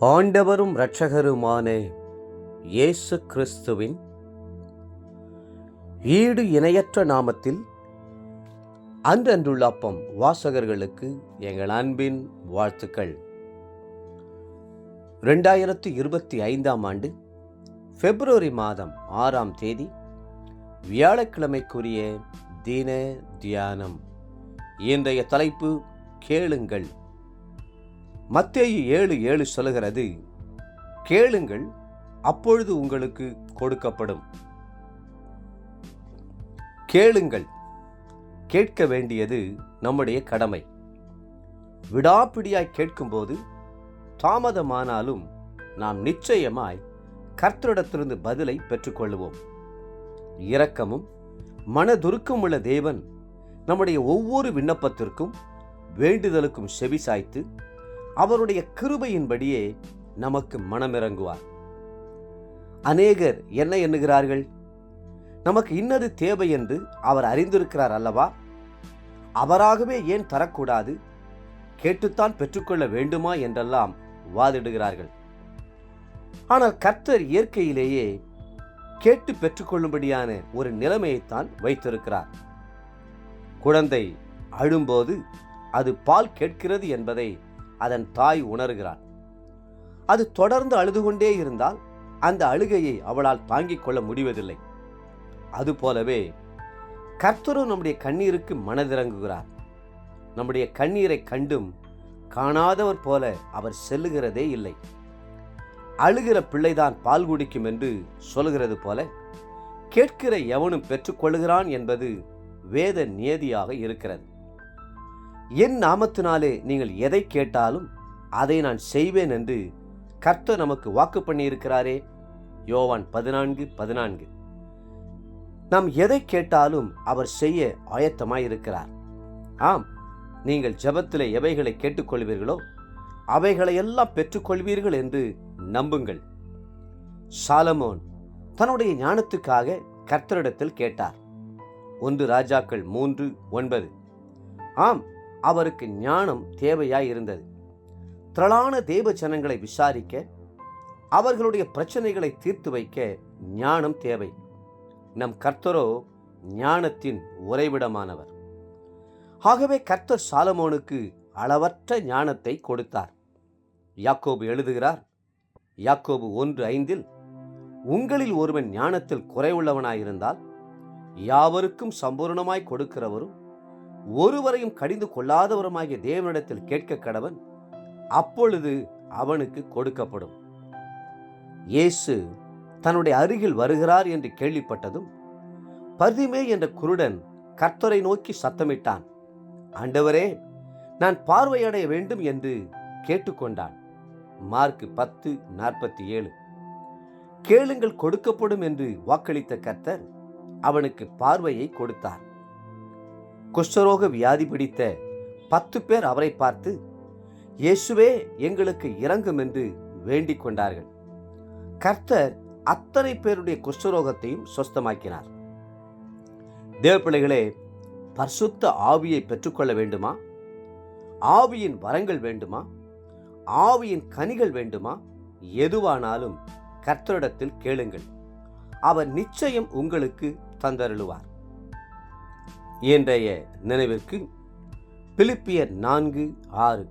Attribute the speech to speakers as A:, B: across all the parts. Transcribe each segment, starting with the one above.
A: ஆண்டவரும் இரட்சகருமான இயேசு கிறிஸ்துவின் ஈடு இணையற்ற நாமத்தில் அன்றன்றுள்ள அப்பம் வாசகர்களுக்கு எங்கள் அன்பின் வாழ்த்துக்கள். 2025 ஆண்டு பிப்ரவரி மாதம் 6ஆம் தேதி வியாழக்கிழமைக்குரிய தின தியானம். இன்றைய தலைப்பு கேளுங்கள். மத்தேயு 7:7 சொல்லுகிறது, கேளுங்கள் அப்பொழுது உங்களுக்கு கொடுக்கப்படும். கேளுங்கள். கேட்க வேண்டியது நம்முடைய கடமை. விடாப்பிடியாய் கேட்கும்போது தாமதமானாலும் நாம் நிச்சயமாய் கர்த்தரிடத்திலிருந்து பதிலை பெற்றுக்கொள்வோம். இரக்கமும் மனதுருக்கம் உள்ள தேவன் நம்முடைய ஒவ்வொரு விண்ணப்பத்திற்கும் வேண்டுதலுக்கும் செவிசாய்த்து அவருடைய கிருபையின்படியே நமக்கு மனமிறங்குவார். அநேகர் என்ன எண்ணுகிறார்கள்? நமக்கு இன்னது தேவை என்று அவர் அறிந்திருக்கிறார் அல்லவா, அவராகவே ஏன் தரக்கூடாது, கேட்டுத்தான் பெற்றுக்கொள்ள வேண்டுமா என்றெல்லாம் வாதிடுகிறார்கள். ஆனால் கர்த்தர் இயற்கையிலேயே கேட்டு பெற்றுக்கொள்ளும்படியான ஒரு நிலைமையைத்தான் வைத்திருக்கிறார். குழந்தை அழும்போது அது பால் கேட்கிறது என்பதை அதன் தாய் உணர்கிறாள். அது தொடர்ந்து அழுது கொண்டே இருந்தால் அந்த அழுகையை அவளால் தாங்கிக் கொள்ள முடிவதில்லை. அதுபோலவே கர்த்தரும் நம்முடைய கண்ணீருக்கு மனதிறங்குகிறார். நம்முடைய கண்ணீரை கண்டும் காணாதவர் போல அவர் செல்லுகிறதே இல்லை. அழுகிற பிள்ளைதான் பால் குடிக்கும் என்று சொல்லுகிறது போல கேட்கிற எவனும் பெற்றுக்கொள்கிறான் என்பது வேத நியதியாக இருக்கிறது. என் நாமத்தினாலே நீங்கள் எதை கேட்டாலும் அதை நான் செய்வேன் என்று கர்த்தர் நமக்கு வாக்கு பண்ணியிருக்கிறாரே. யோவான் 14:14. நாம் எதை கேட்டாலும் அவர் செய்ய ஆயத்தமாயிருக்கிறார். ஆம், நீங்கள் ஜெபத்திலே எவைகளை கேட்டுக்கொள்வீர்களோ அவைகளையெல்லாம் பெற்றுக்கொள்வீர்கள் என்று நம்புங்கள். சாலமோன் தன்னுடைய ஞானத்துக்காக கர்த்தரிடத்தில் கேட்டார். 1 ராஜாக்கள் 3:9. ஆம், அவருக்கு ஞானம் தேவையாய் இருந்தது. திரளான தேவ ஜனங்களை விசாரிக்க, அவர்களுடைய பிரச்சனைகளை தீர்த்து வைக்க ஞானம் தேவை. நம் கர்த்தரோ ஞானத்தின் உறைவிடமானவர். ஆகவே கர்த்தர் சாலமோனுக்கு அளவற்ற ஞானத்தை கொடுத்தார். யாக்கோபு எழுதுகிறார், யாக்கோபு 1:5, உங்களில் ஒருவன் ஞானத்தில் குறைவுள்ளவனாயிருந்தால் யாவருக்கும் சம்பூர்ணமாய் கொடுக்கிறவரும் ஒருவரையும் கடிந்து கொள்ளாதவருமாகிய தேவனிடத்தில் கேட்க கடவன், அப்பொழுது அவனுக்கு கொடுக்கப்படும். இயேசு தன்னுடைய அருகில் வருகிறார் என்று கேள்விப்பட்டதும் பர்திமே என்ற குருடன் கர்த்தரை நோக்கி சத்தமிட்டான். ஆண்டவரே, நான் பார்வையடைய வேண்டும் என்று கேட்டுக்கொண்டான். மார்க் 10:47. கேளுங்கள் கொடுக்கப்படும் என்று வாக்களித்த கர்த்தர் அவனுக்கு பார்வையை கொடுத்தார். குஷ்டரோக வியாதி பிடித்த 10 பேர் அவரை பார்த்து, இயேசுவே எங்களுக்கு இரங்கும் என்று வேண்டிக் கொண்டார்கள். கர்த்தர் அத்தனை பேருடைய குஷ்டரோகத்தையும் சொஸ்தமாக்கினார். தேவப்பிள்ளைகளே, பரிசுத்த ஆவியை பெற்றுக்கொள்ள வேண்டுமா? ஆவியின் வரங்கள் வேண்டுமா? ஆவியின் கனிகள் வேண்டுமா? எதுவானாலும் கர்த்தரிடத்தில் கேளுங்கள், அவர் நிச்சயம் உங்களுக்கு தந்தருளுவார். இன்றைய நினைவிற்கு பிலிப்பியர் 4:6.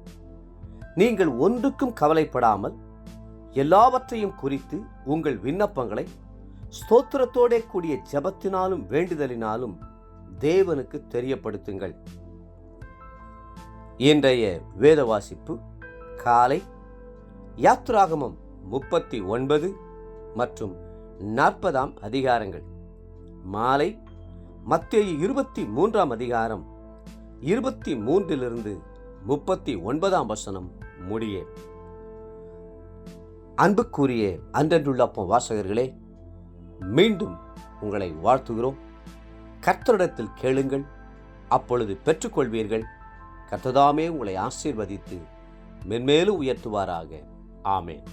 A: நீங்கள் ஒன்றுக்கும் கவலைப்படாமல் எல்லாவற்றையும் குறித்து உங்கள் விண்ணப்பங்களை ஸ்தோத்திரத்தோடே கூடிய ஜெபத்தினாலும் வேண்டுதலினாலும் தேவனுக்கு தெரியப்படுத்துங்கள். இன்றைய வேத வாசிப்பு காலை யாத்திராகமம் 39 மற்றும் 40ஆம் அதிகாரங்கள். மாலை மத்தேயு 23ஆம் அதிகாரம் 23 39ஆம் வசனம் முடிய. அன்புக்குரிய அன்றன்றுள்ள அப்பம் வாசகர்களே, மீண்டும் உங்களை வாழ்த்துகிறோம். கர்த்தரிடத்தில் கேளுங்கள், அப்பொழுது பெற்றுக்கொள்வீர்கள். கர்த்ததாமே உங்களை ஆசீர்வதித்து மென்மேலும் உயர்த்துவாராக. ஆமென்.